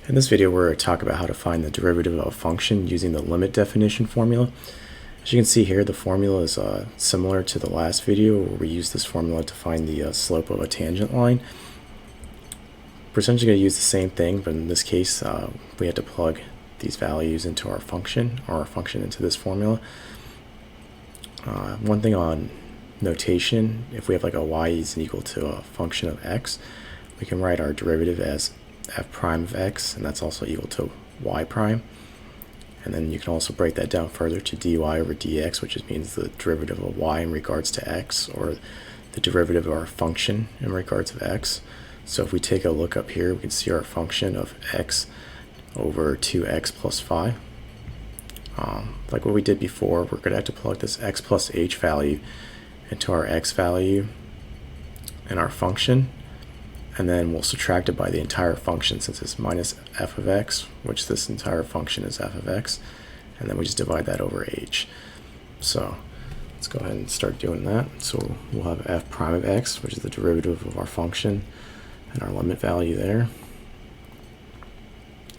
In this video, we're going to talk about how to find the derivative of a function using the limit definition formula. As you can see here, the formula is similar to the last video where we used this formula to find the slope of a tangent line. We're essentially going to use the same thing, but in this case, we had to plug these values into our function, or our function into this formula. One thing on notation, if we have like a y is equal to a function of x, we can write our derivative as f prime of x, and that's also equal to y prime. And then you can also break that down further to dy over dx, which just means the derivative of y in regards to x, or the derivative of our function in regards of x. So if we take a look up here, we can see our function of x over 2x plus 5. Like what we did before, we're going to have to plug this x plus h value into our x value in our function, and then we'll subtract it by the entire function since it's minus f of x, which this entire function is f of x, and then we just divide that over h. So let's go ahead and start doing that. So we'll have f prime of x, which is the derivative of our function, and our limit value there.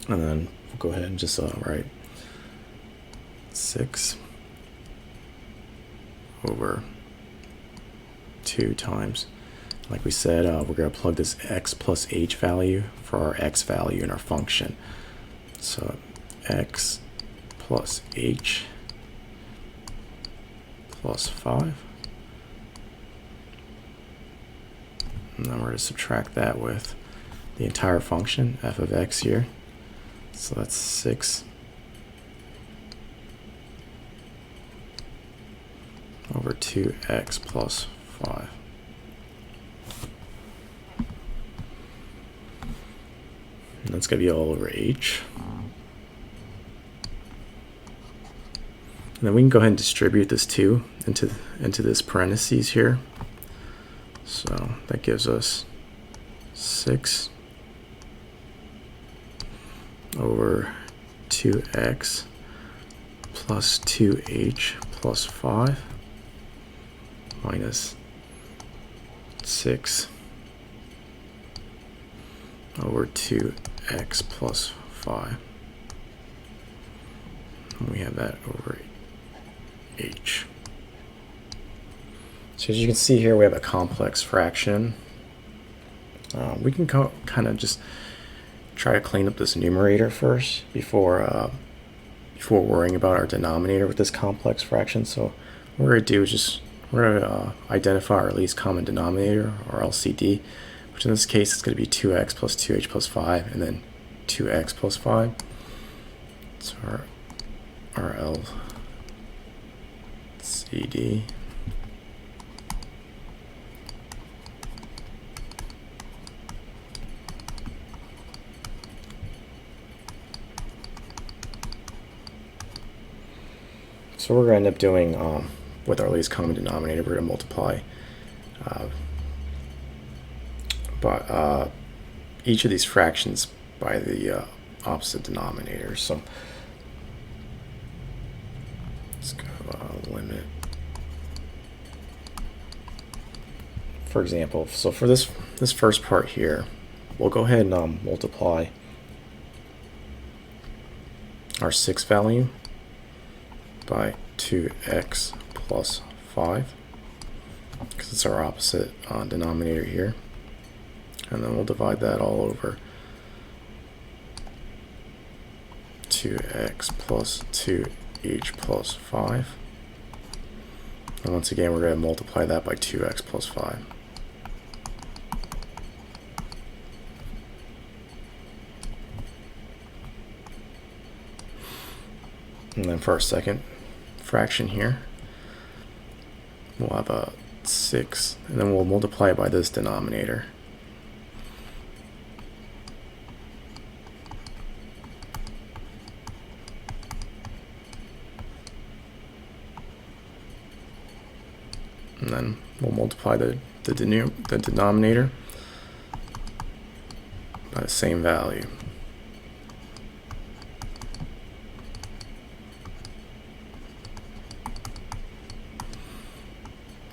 And then we'll go ahead and just write 6 over 2 times, like we said, we're going to plug this x plus h value for our x value in our function. So x plus h plus 5. And then we're going to subtract that with the entire function, f of x here. So that's 6 over 2x plus 5. And that's going to be all over h. And then we can go ahead and distribute this 2 into this parentheses here. So that gives us 6 over 2x plus 2h plus 5 minus 6 over 2x plus 5. And we have that over h. So as you can see here, we have a complex fraction. We can kind of just try to clean up this numerator first before worrying about our denominator with this complex fraction. So what we're going to do is we're going to identify our least common denominator, or LCD, which in this case is going to be 2x plus 2h plus 5, and then 2x plus 5. So our LCD So we're going to end up doing, with our least common denominator, we're going to multiply each of these fractions by the opposite denominator. So let's go limit. For example, so for this first part here, we'll go ahead and multiply our 6 value by 2x plus 5, because it's our opposite denominator here, and then we'll divide that all over 2x plus 2h plus 5, and once again we're going to multiply that by 2x plus 5. And then for our second fraction here, we'll have a 6, and then we'll multiply it by this denominator. And then we'll multiply the denominator by the same value.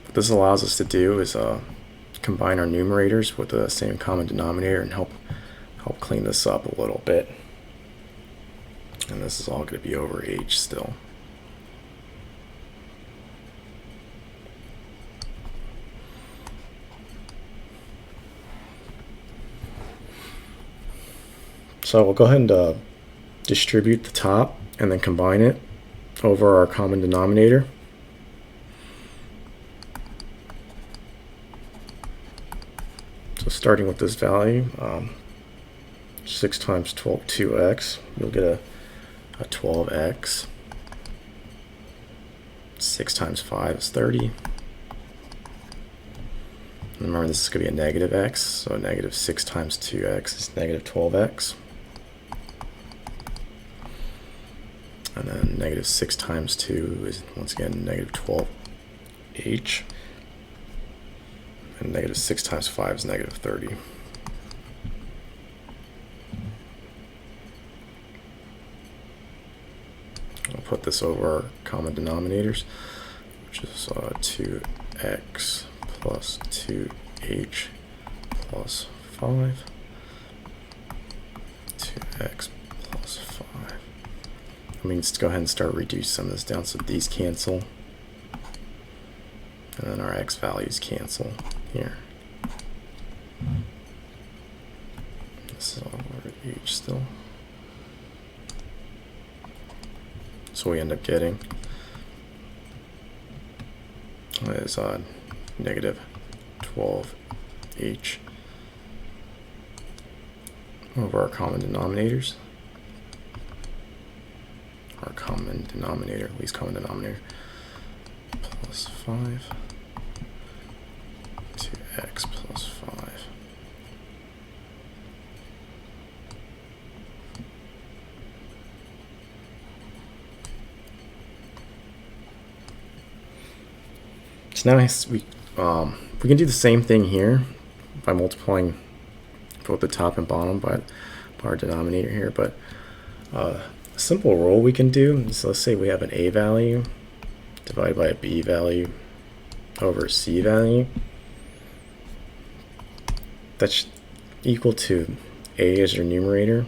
What this allows us to do is combine our numerators with the same common denominator and help clean this up a little bit. And this is all going to be over h still. So we'll go ahead and distribute the top and then combine it over our common denominator. So starting with this value, 6 times 2x, you'll get a 12x. 6 times 5 is 30. And remember, this is going to be a negative x, so negative 6 times 2x is negative 12x. And then negative 6 times 2 is, once again, negative 12h. And negative 6 times 5 is negative 30. I'll put this over our common denominators, which is 2x plus 2h plus 5. 2x plus 5. I mean, let's go ahead and start reducing some of this down so these cancel. And then our x values cancel here. This is all over h still. So we end up getting is negative 12h over our common denominators. Our common denominator, least common denominator, plus 5. 2x plus 5. So now we can do the same thing here by multiplying both the top and bottom by our denominator here, but a simple rule we can do is, let's say we have an a value divided by a b value over a c value. That's equal to a as your numerator,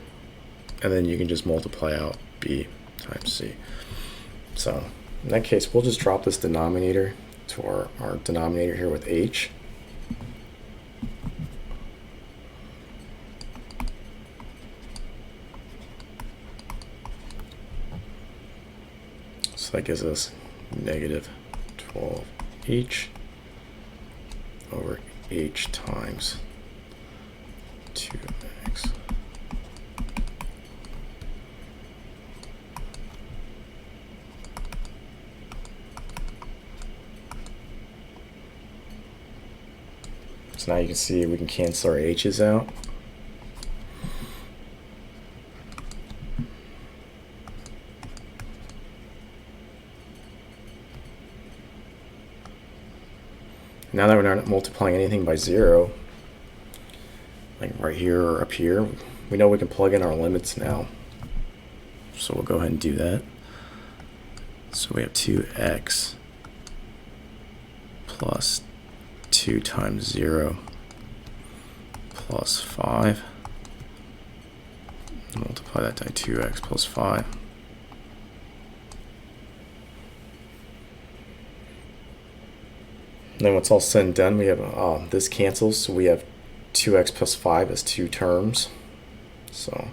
and then you can just multiply out b times c. So in that case, we'll just drop this denominator to our denominator here with h. So that gives us negative 12h over h times 2x. So now you can see we can cancel our h's out. Now that we're not multiplying anything by 0, like right here or up here, we know we can plug in our limits now. So we'll go ahead and do that. So we have 2x plus 2 times 0 plus 5. Multiply that by 2x plus 5. And then once all said and done, we have this cancels, so we have 2x plus 5 as 2 terms. So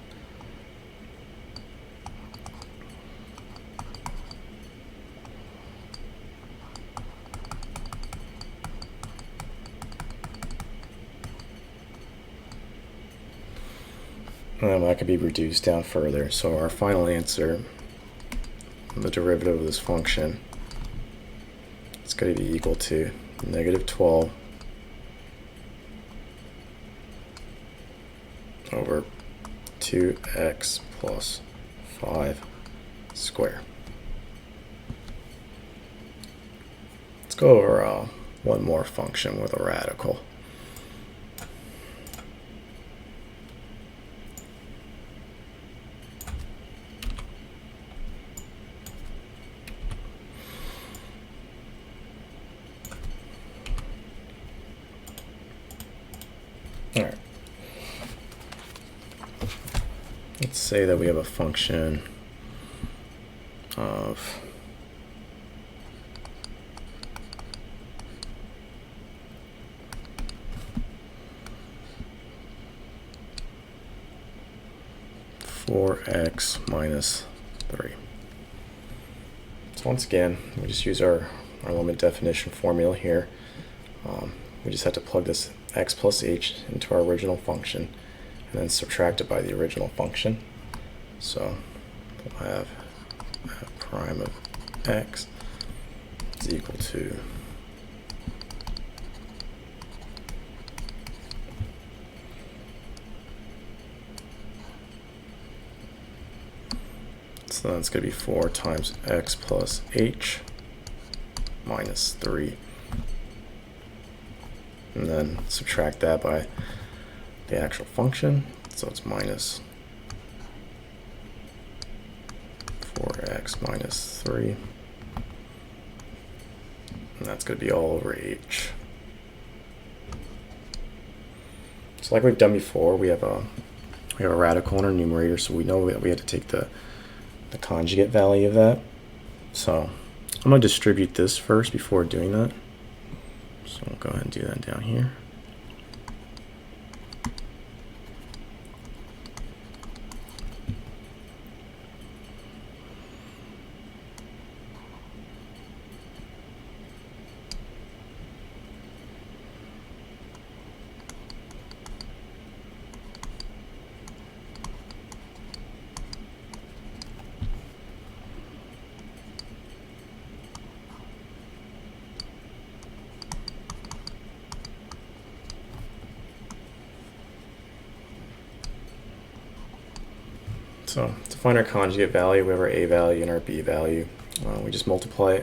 and that could be reduced down further. So our final answer, the derivative of this function, it's going to be equal to negative 12 over 2x plus 5 squared. Let's go over one more function with a radical. Alright. Let's say that we have a function of four x minus 3. So once again, we just use our limit definition formula here. We just have to plug this x plus h into our original function and then subtract it by the original function. So we'll have f prime of x is equal to so that's going to be 4 times x plus h minus 3. And then subtract that by the actual function. So it's minus 4x minus 3. And that's going to be all over h. So like we've done before, we have a radical in our numerator, so we know that we have to take the conjugate value of that. So I'm going to distribute this first before doing that. So we'll go ahead and do that down here. So to find our conjugate value, we have our a value and our b value. We just multiply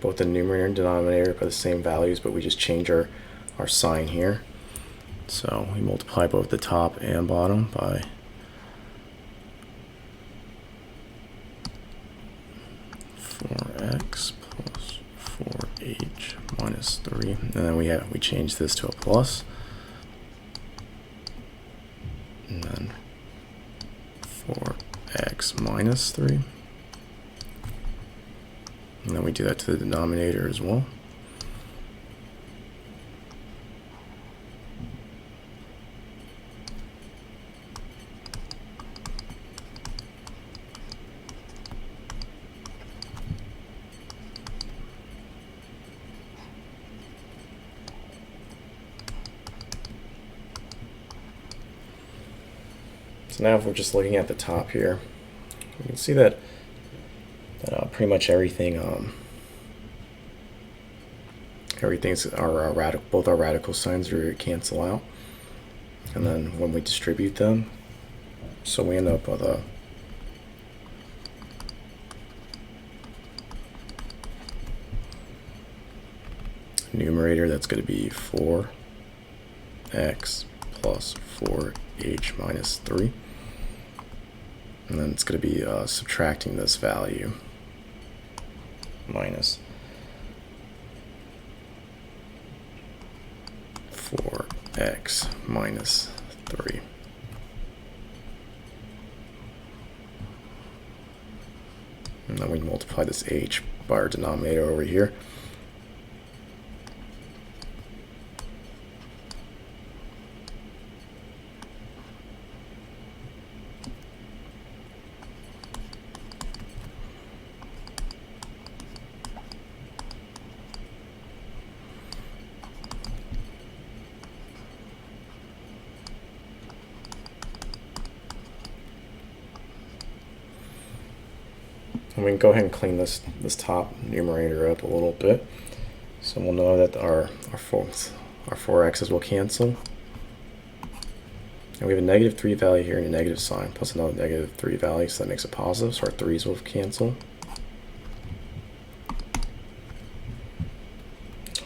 both the numerator and denominator by the same values, but we just change our sign here. So we multiply both the top and bottom by 4x plus 4h minus 3. And then we change this to a plus. And then 4x minus 3. And then we do that to the denominator as well. So now if we're just looking at the top here, you can see that pretty much everything, everything's both our radical signs are cancel out. And then when we distribute them, so we end up with a numerator that's going to be 4x plus 4h minus 3. And then it's going to be subtracting this value, minus 4x minus 3. And then we multiply this h by our denominator over here. And we can go ahead and clean this top numerator up a little bit. So we'll know that our 4x's will cancel. And we have a negative 3 value here and a negative sign, plus another negative 3 value, so that makes it positive, so our 3's will cancel.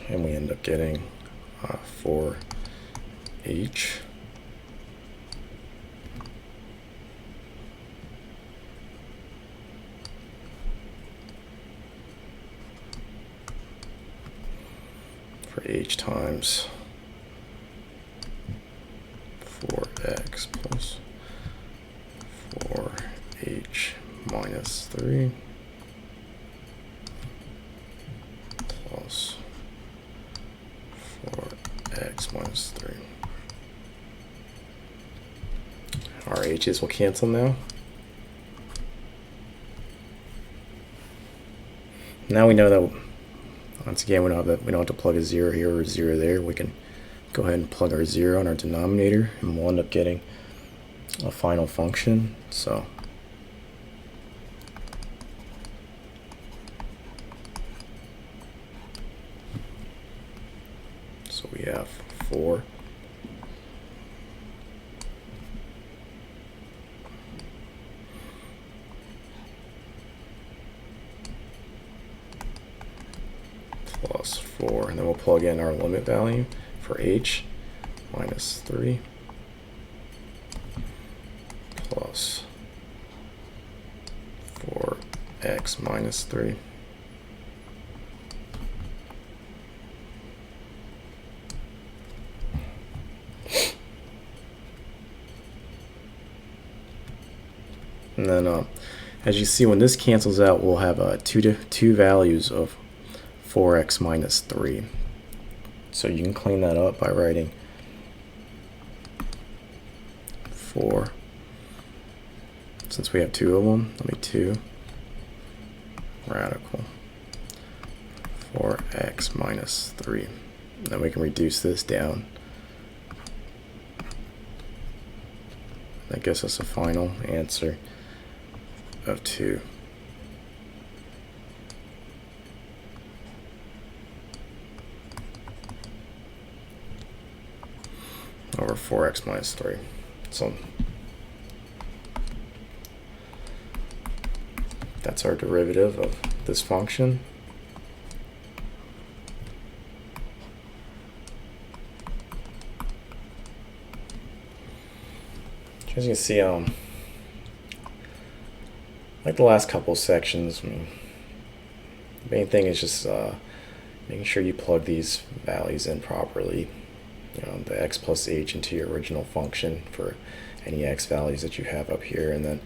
And we end up getting 4h for h times 4x plus 4h minus 3 h's will cancel now. Now we know that, once again, we don't have to plug a 0 here or a 0 there. We can go ahead and plug our 0 in our denominator, and we'll end up getting a final function. So we have 4 plus 4, and then we'll plug in our limit value for h, minus 3 plus 4x minus 3. And then, as you see, when this cancels out, we'll have two values of 4x minus 3. So you can clean that up by writing 4. Since we have 2 of them, let me 2 radical 4x minus 3. Then we can reduce this down. That gives us a final answer of 2. Over 4x minus 3. So that's our derivative of this function. As you can see, like the last couple sections, the main thing is just making sure you plug these values in properly. The x plus h into your original function for any x values that you have up here, and then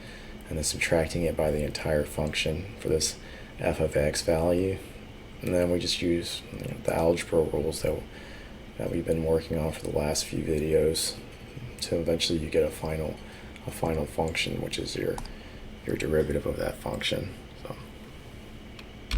subtracting it by the entire function for this f of x value. And then we just use the algebra rules that we've been working on for the last few videos, so eventually you get a final function, which is your derivative of that function.